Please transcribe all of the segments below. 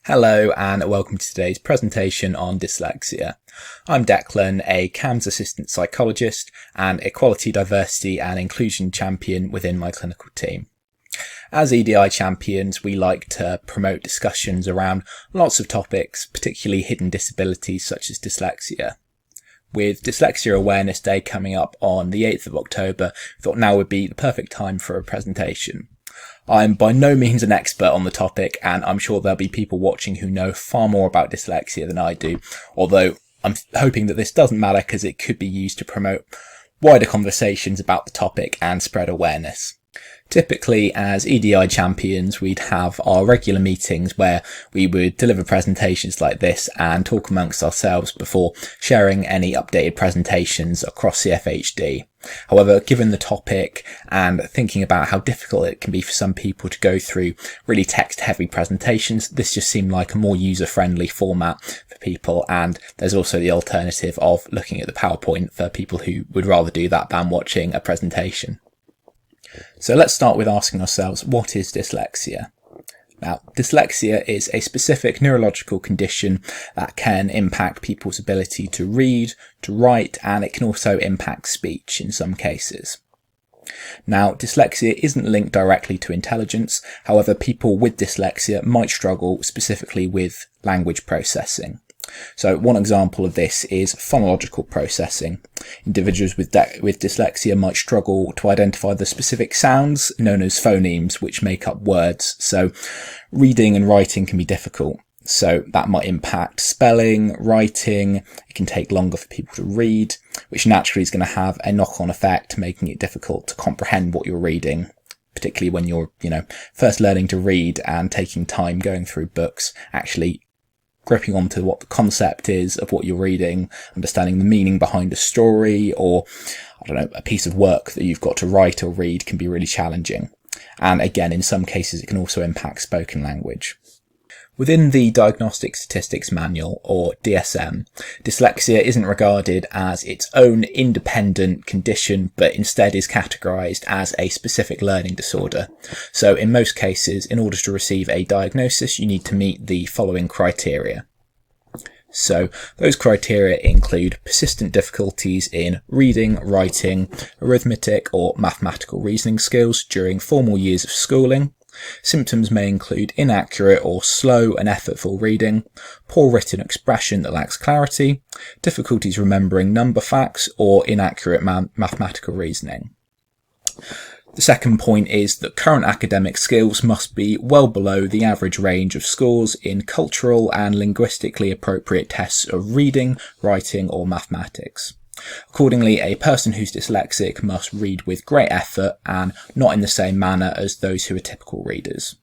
Hello and welcome to today's presentation on dyslexia. I'm Declan, a CAMHS assistant psychologist and equality, diversity and inclusion champion within my clinical team. As EDI champions, we like to promote discussions around lots of topics, particularly hidden disabilities such as dyslexia. With Dyslexia Awareness Day coming up on the 8th of October, I thought now would be the perfect time for a presentation. I'm by no means an expert on the topic, and I'm sure there'll be people watching who know far more about dyslexia than I do, although I'm hoping that this doesn't matter because it could be used to promote wider conversations about the topic and spread awareness. Typically, as EDI champions, we'd have our regular meetings where we would deliver presentations like this and talk amongst ourselves before sharing any updated presentations across the FHD. However, given the topic and thinking about how difficult it can be for some people to go through really text-heavy presentations, this just seemed like a more user-friendly format for people, and there's also the alternative of looking at the PowerPoint for people who would rather do that than watching a presentation. So let's start with asking ourselves, what is dyslexia? Now, dyslexia is a specific neurological condition that can impact people's ability to read, to write, and it can also impact speech in some cases. Now, dyslexia isn't linked directly to intelligence. However, people with dyslexia might struggle specifically with language processing. So one example of this is phonological processing. Individuals with dyslexia might struggle to identify the specific sounds known as phonemes which make up words. So reading and writing can be difficult. So that might impact spelling, writing. It can take longer for people to read, which naturally is going to have a knock-on effect, making it difficult to comprehend what you're reading, particularly when you're, first learning to read and taking time going through books, actually gripping onto what the concept is of what you're reading, understanding the meaning behind a story or, a piece of work that you've got to write or read can be really challenging. And again, in some cases, it can also impact spoken language. Within the Diagnostic Statistics Manual, or DSM, dyslexia isn't regarded as its own independent condition, but instead is categorised as a specific learning disorder. So in most cases, in order to receive a diagnosis, you need to meet the following criteria. So those criteria include persistent difficulties in reading, writing, arithmetic or mathematical reasoning skills during formal years of schooling. Symptoms may include inaccurate or slow and effortful reading, poor written expression that lacks clarity, difficulties remembering number facts, or inaccurate mathematical reasoning. The second point is that current academic skills must be well below the average range of scores in cultural and linguistically appropriate tests of reading, writing, or mathematics. Accordingly, a person who's dyslexic must read with great effort and not in the same manner as those who are typical readers.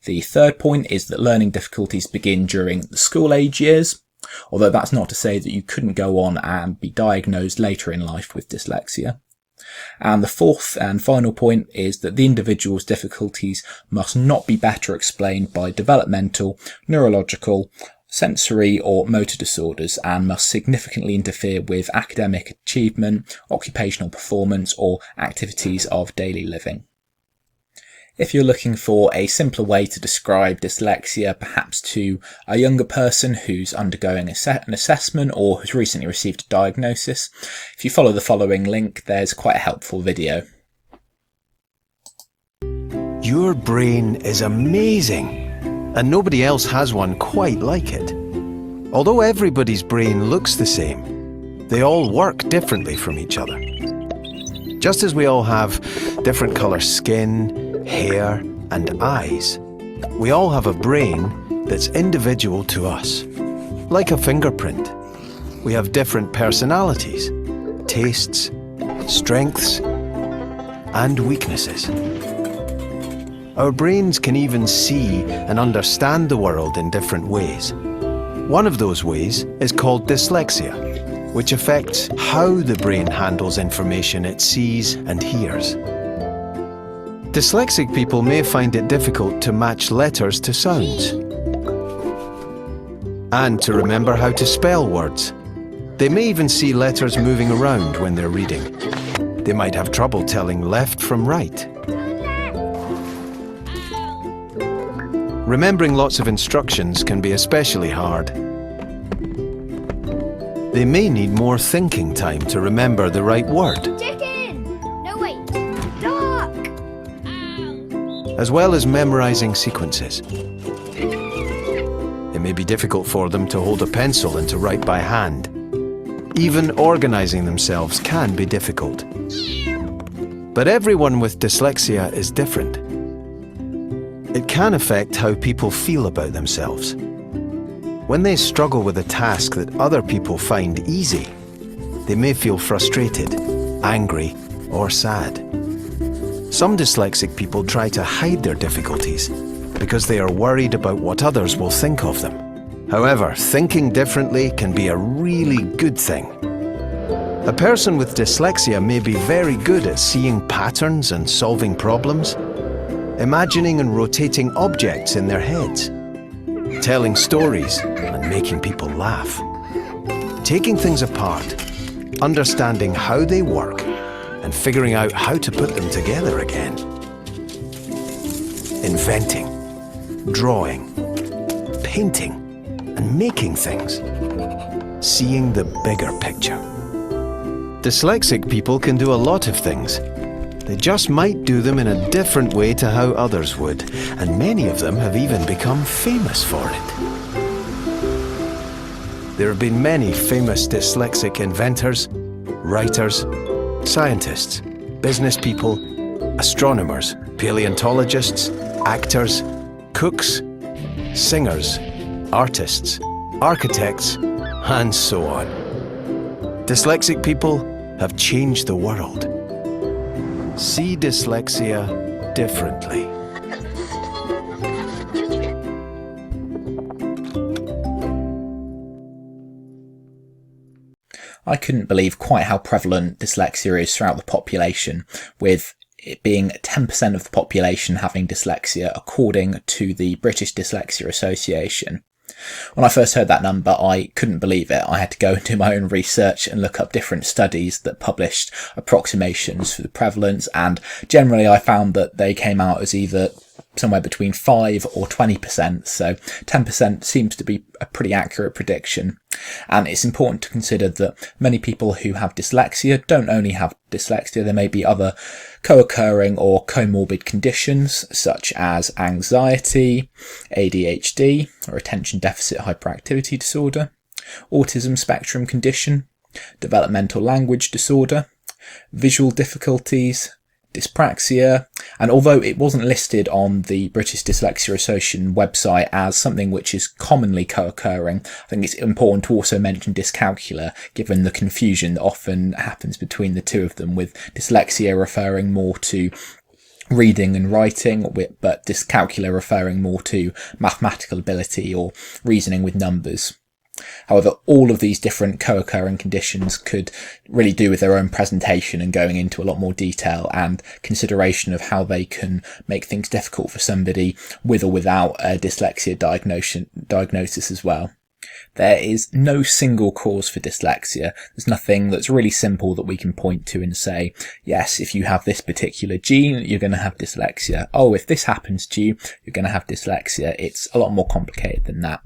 The third point is that learning difficulties begin during the school age years, although that's not to say that you couldn't go on and be diagnosed later in life with dyslexia. And the fourth and final point is that the individual's difficulties must not be better explained by developmental, neurological, sensory or motor disorders and must significantly interfere with academic achievement, occupational performance or activities of daily living. If you're looking for a simpler way to describe dyslexia, perhaps to a younger person who's undergoing an assessment or who's recently received a diagnosis, if you follow the following link, there's quite a helpful video. Your brain is amazing, and nobody else has one quite like it. Although everybody's brain looks the same, they all work differently from each other. Just as we all have different colour skin, hair, and eyes, we all have a brain that's individual to us. Like a fingerprint, we have different personalities, tastes, strengths, and weaknesses. Our brains can even see and understand the world in different ways. One of those ways is called dyslexia, which affects how the brain handles information it sees and hears. Dyslexic people may find it difficult to match letters to sounds and to remember how to spell words. They may even see letters moving around when they're reading. They might have trouble telling left from right. Remembering lots of instructions can be especially hard. They may need more thinking time to remember the right word. Chicken! No, wait. Duck! As well as memorizing sequences. It may be difficult for them to hold a pencil and to write by hand. Even organizing themselves can be difficult. But everyone with dyslexia is different. It can affect how people feel about themselves. When they struggle with a task that other people find easy, they may feel frustrated, angry, or sad. Some dyslexic people try to hide their difficulties because they are worried about what others will think of them. However, thinking differently can be a really good thing. A person with dyslexia may be very good at seeing patterns and solving problems, imagining and rotating objects in their heads, telling stories and making people laugh, taking things apart, understanding how they work, and figuring out how to put them together again. Inventing, drawing, painting, and making things. Seeing the bigger picture. Dyslexic people can do a lot of things. They just might do them in a different way to how others would, and many of them have even become famous for it. There have been many famous dyslexic inventors, writers, scientists, business people, astronomers, paleontologists, actors, cooks, singers, artists, architects, and so on. Dyslexic people have changed the world. See dyslexia differently. I couldn't believe quite how prevalent dyslexia is throughout the population, with it being 10% of the population having dyslexia according to the British Dyslexia Association. When I first heard that number, I couldn't believe it. I had to go and do my own research and look up different studies that published approximations for the prevalence, and generally I found that they came out as either somewhere between 5 or 20%, so 10% seems to be a pretty accurate prediction. And it's important to consider that many people who have dyslexia don't only have dyslexia, there may be other co-occurring or comorbid conditions such as anxiety, ADHD or attention deficit hyperactivity disorder, autism spectrum condition, developmental language disorder, visual difficulties, dyspraxia, and although it wasn't listed on the British Dyslexia Association website as something which is commonly co-occurring, I think it's important to also mention dyscalculia, given the confusion that often happens between the two of them, with dyslexia referring more to reading and writing, but dyscalculia referring more to mathematical ability or reasoning with numbers. However, all of these different co-occurring conditions could really do with their own presentation and going into a lot more detail and consideration of how they can make things difficult for somebody with or without a dyslexia diagnosis as well. There is no single cause for dyslexia. There's nothing that's really simple that we can point to and say, yes, if you have this particular gene, you're going to have dyslexia. Oh, if this happens to you, you're going to have dyslexia. It's a lot more complicated than that.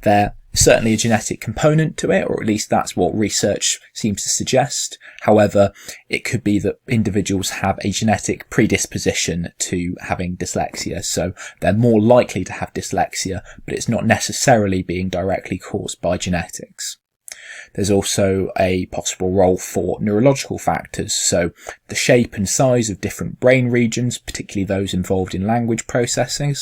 There is certainly a genetic component to it, or at least that's what research seems to suggest. However, it could be that individuals have a genetic predisposition to having dyslexia, so they're more likely to have dyslexia, but it's not necessarily being directly caused by genetics. There's also a possible role for neurological factors, so the shape and size of different brain regions, particularly those involved in language processing.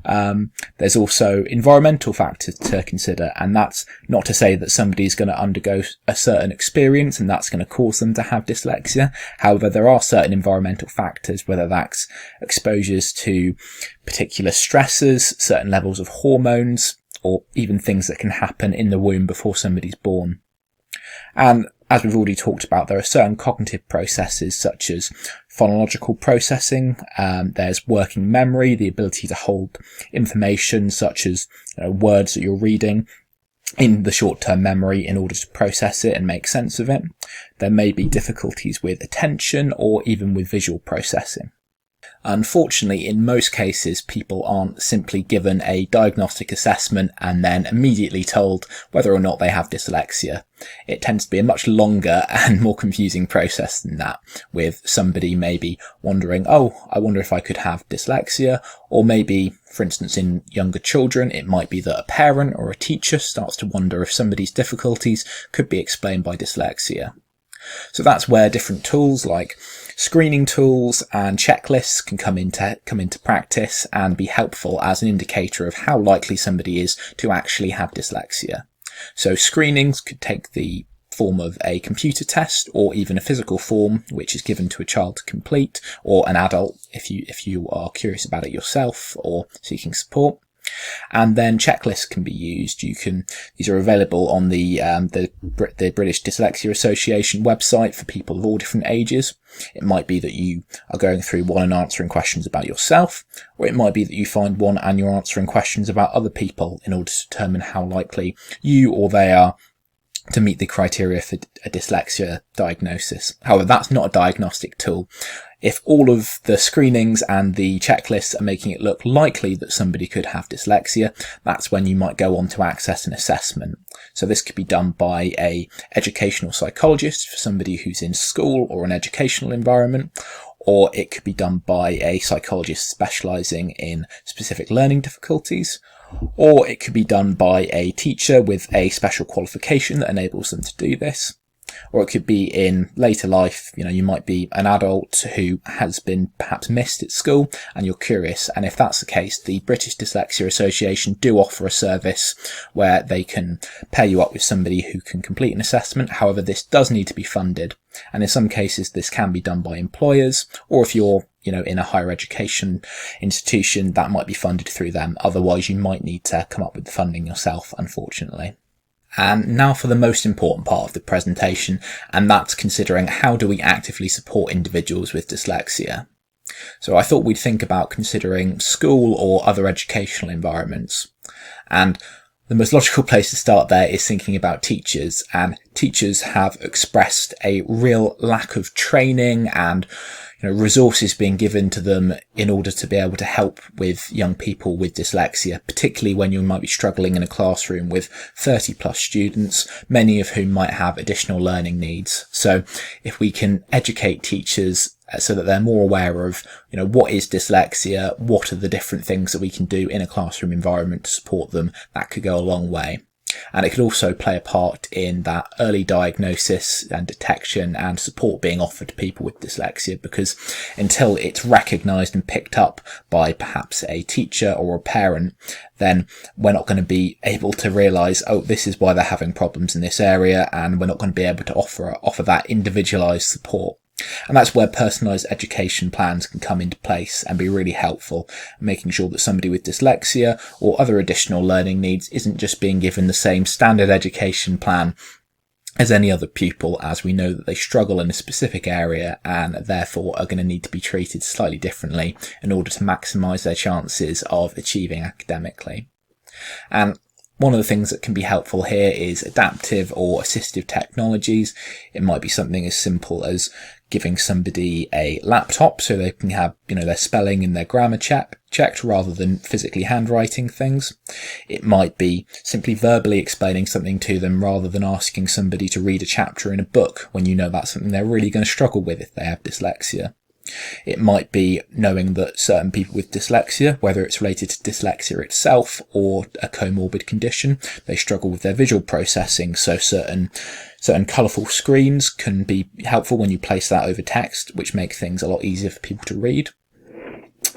There's also environmental factors to consider, and that's not to say that somebody's going to undergo a certain experience and that's going to cause them to have dyslexia. However, there are certain environmental factors, whether that's exposures to particular stressors, certain levels of hormones, or even things that can happen in the womb before somebody's born. And as we've already talked about, there are certain cognitive processes such as phonological processing. There's working memory, the ability to hold information such as words that you're reading in the short-term memory in order to process it and make sense of it. There may be difficulties with attention or even with visual processing. Unfortunately, in most cases, people aren't simply given a diagnostic assessment and then immediately told whether or not they have dyslexia. It tends to be a much longer and more confusing process than that, with somebody maybe wondering, oh, I wonder if I could have dyslexia, or maybe, for instance, in younger children, it might be that a parent or a teacher starts to wonder if somebody's difficulties could be explained by dyslexia. So that's where different tools like screening tools and checklists can come into practice and be helpful as an indicator of how likely somebody is to actually have dyslexia. So screenings could take the form of a computer test or even a physical form, which is given to a child to complete, or an adult if you are curious about it yourself or seeking support. And then checklists can be used. These are available on the British Dyslexia Association website for people of all different ages. It might be that you are going through one and answering questions about yourself, or it might be that you find one and you're answering questions about other people in order to determine how likely you or they are to meet the criteria for a dyslexia diagnosis. However, that's not a diagnostic tool. If all of the screenings and the checklists are making it look likely that somebody could have dyslexia, that's when you might go on to access an assessment. So this could be done by a educational psychologist for somebody who's in school or an educational environment, or it could be done by a psychologist specialising in specific learning difficulties, or it could be done by a teacher with a special qualification that enables them to do this. Or it could be in later life, you might be an adult who has been perhaps missed at school and you're curious. And if that's the case, the British Dyslexia Association do offer a service where they can pair you up with somebody who can complete an assessment. However, this does need to be funded. And in some cases, this can be done by employers, or if you're in a higher education institution, that might be funded through them. Otherwise, you might need to come up with the funding yourself, unfortunately. And now for the most important part of the presentation, and that's considering how do we actively support individuals with dyslexia. So I thought we'd think about considering school or other educational environments. And the most logical place to start there is thinking about teachers, and teachers have expressed a real lack of training and resources being given to them in order to be able to help with young people with dyslexia, particularly when you might be struggling in a classroom with 30 plus students, many of whom might have additional learning needs. So if we can educate teachers so that they're more aware of, what is dyslexia, what are the different things that we can do in a classroom environment to support them, that could go a long way. And it could also play a part in that early diagnosis and detection and support being offered to people with dyslexia, because until it's recognised and picked up by perhaps a teacher or a parent, then we're not going to be able to realise, oh, this is why they're having problems in this area, and we're not going to be able to offer that individualised support. And that's where personalised education plans can come into place and be really helpful, making sure that somebody with dyslexia or other additional learning needs isn't just being given the same standard education plan as any other pupil, as we know that they struggle in a specific area and therefore are going to need to be treated slightly differently in order to maximise their chances of achieving academically. And one of the things that can be helpful here is adaptive or assistive technologies. It might be something as simple as giving somebody a laptop so they can have, their spelling and their grammar checked rather than physically handwriting things. It might be simply verbally explaining something to them rather than asking somebody to read a chapter in a book when that's something they're really going to struggle with if they have dyslexia. It might be knowing that certain people with dyslexia, whether it's related to dyslexia itself or a comorbid condition, they struggle with their visual processing, so certain colourful screens can be helpful when you place that over text, which make things a lot easier for people to read.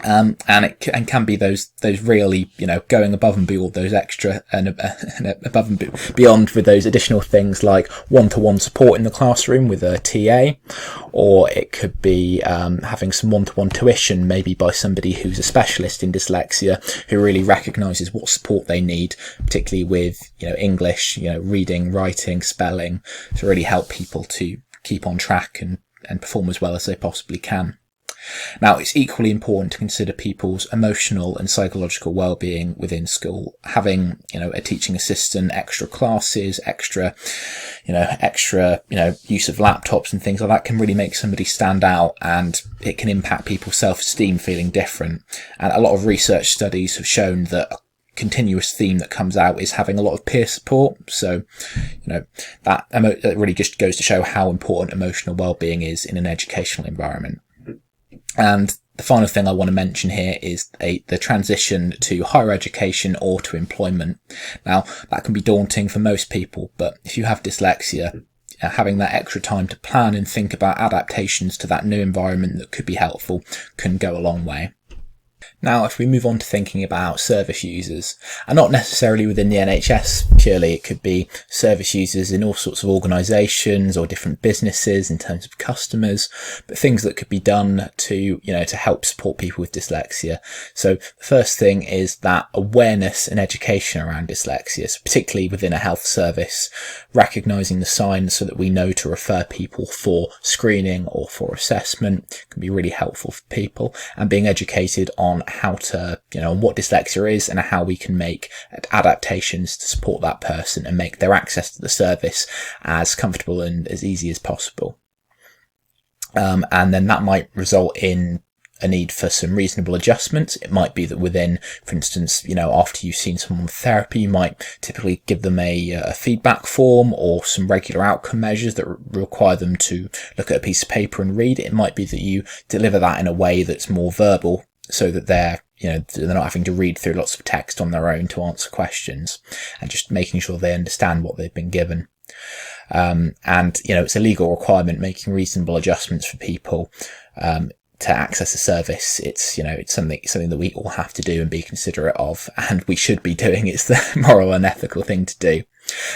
And it can be those really, going above and beyond those extra and above and beyond with those additional things like one-to-one support in the classroom with a TA, or it could be having some one-to-one tuition, maybe by somebody who's a specialist in dyslexia who really recognises what support they need, particularly with English, reading, writing, spelling, to really help people to keep on track and perform as well as they possibly can. Now, it's equally important to consider people's emotional and psychological well-being within school. Having, a teaching assistant, extra classes, extra use of laptops and things like that can really make somebody stand out, and it can impact people's self-esteem feeling different. And a lot of research studies have shown that a continuous theme that comes out is having a lot of peer support. So, that really just goes to show how important emotional well-being is in an educational environment. And the final thing I want to mention here is the transition to higher education or to employment. Now, that can be daunting for most people, but if you have dyslexia, having that extra time to plan and think about adaptations to that new environment that could be helpful can go a long way. Now, if we move on to thinking about service users, and not necessarily within the NHS purely, it could be service users in all sorts of organisations or different businesses in terms of customers, but things that could be done to help support people with dyslexia. So the first thing is that awareness and education around dyslexia, so particularly within a health service, recognising the signs so that we know to refer people for screening or for assessment can be really helpful for people, and being educated on how to, what dyslexia is and how we can make adaptations to support that person and make their access to the service as comfortable and as easy as possible. And then that might result in a need for some reasonable adjustments. It might be that within, for instance, after you've seen someone with therapy, you might typically give them a feedback form or some regular outcome measures that require them to look at a piece of paper and read. It might be that you deliver that in a way that's more verbal, so that they're not having to read through lots of text on their own to answer questions, and just making sure they understand what they've been given. It's a legal requirement, making reasonable adjustments for people to access a service. It's something that we all have to do and be considerate of, and we should be doing. It's the moral and ethical thing to do.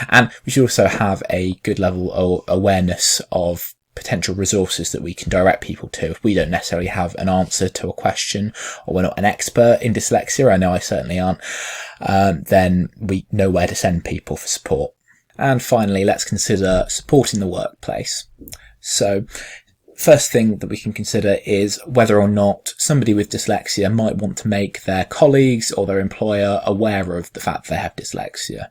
And we should also have a good level of awareness of potential resources that we can direct people to. If we don't necessarily have an answer to a question, or we're not an expert in dyslexia, I know I certainly aren't, then we know where to send people for support. And finally, let's consider support in the workplace. So first thing that we can consider is whether or not somebody with dyslexia might want to make their colleagues or their employer aware of the fact they have dyslexia.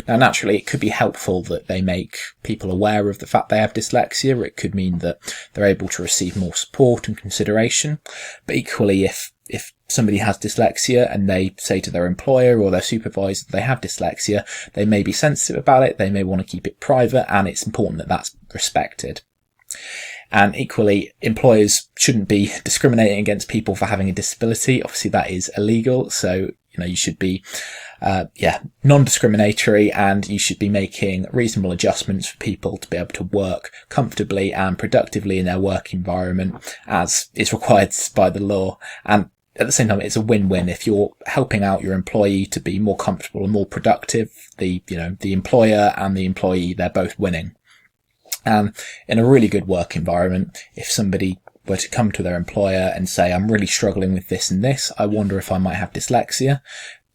Now, naturally, it could be helpful that they make people aware of the fact they have dyslexia. It could mean that they're able to receive more support and consideration. But equally, if somebody has dyslexia and they say to their employer or their supervisor that they have dyslexia, they may be sensitive about it. They may want to keep it private, and it's important that that's respected. And equally, employers shouldn't be discriminating against people for having a disability. Obviously, that is illegal. So, you should be, non-discriminatory, and you should be making reasonable adjustments for people to be able to work comfortably and productively in their work environment as is required by the law. And at the same time, it's a win-win. If you're helping out your employee to be more comfortable and more productive, the employer and the employee, they're both winning. And in a really good work environment, if somebody were to come to their employer and say, I'm really struggling with this and this, I wonder if I might have dyslexia,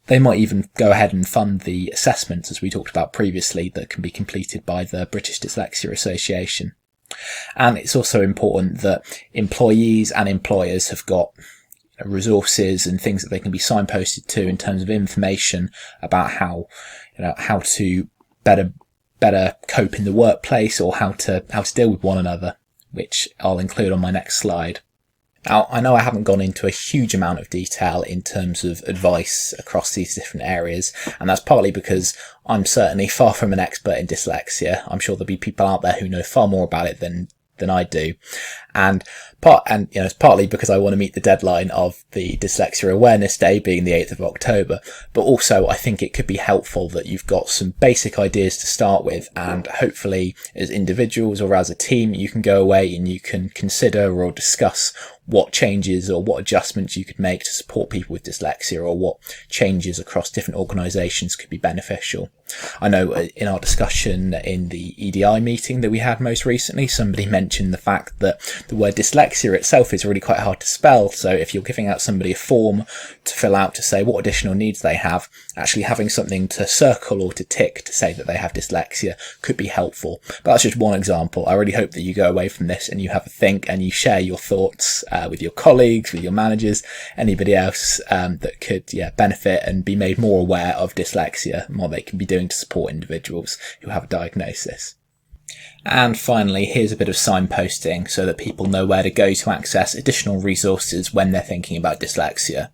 they might even go ahead and fund the assessments, as we talked about previously, that can be completed by the British Dyslexia Association. And it's also important that employees and employers have got resources and things that they can be signposted to in terms of information about how to better cope in the workplace, or how to deal with one another, which I'll include on my next slide. Now, I know I haven't gone into a huge amount of detail in terms of advice across these different areas, and that's partly because I'm certainly far from an expert in dyslexia. I'm sure there'll be people out there who know far more about it than I do. And it's partly because I want to meet the deadline of the Dyslexia Awareness Day being the 8th of October, but also I think it could be helpful that you've got some basic ideas to start with, and hopefully as individuals or as a team you can go away and you can consider or discuss what changes or what adjustments you could make to support people with dyslexia, or what changes across different organisations could be beneficial. I know in our discussion in the EDI meeting that we had most recently, somebody mentioned the fact that the word dyslexia itself is really quite hard to spell. So if you're giving out somebody a form to fill out to say what additional needs they have, actually having something to circle or to tick to say that they have dyslexia could be helpful. But that's just one example. I really hope that you go away from this and you have a think and you share your thoughts with your colleagues, with your managers, anybody else that could benefit and be made more aware of dyslexia and what they can be doing to support individuals who have a diagnosis. And finally, here's a bit of signposting so that people know where to go to access additional resources when they're thinking about dyslexia.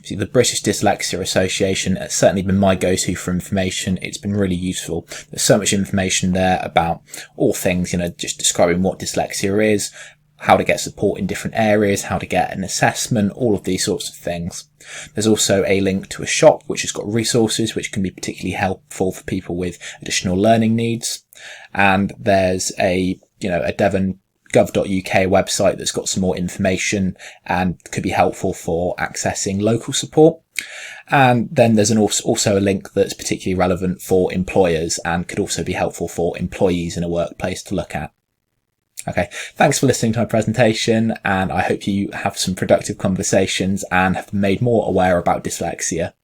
See, the British Dyslexia Association has certainly been my go-to for information. It's been really useful. There's so much information there about all things, just describing what dyslexia is, how to get support in different areas, how to get an assessment, all of these sorts of things. There's also a link to a shop which has got resources which can be particularly helpful for people with additional learning needs. And there's a devon.gov.uk website that's got some more information and could be helpful for accessing local support. And then there's also a link that's particularly relevant for employers and could also be helpful for employees in a workplace to look at. Okay, thanks for listening to my presentation, and I hope you have some productive conversations and have been made more aware about dyslexia.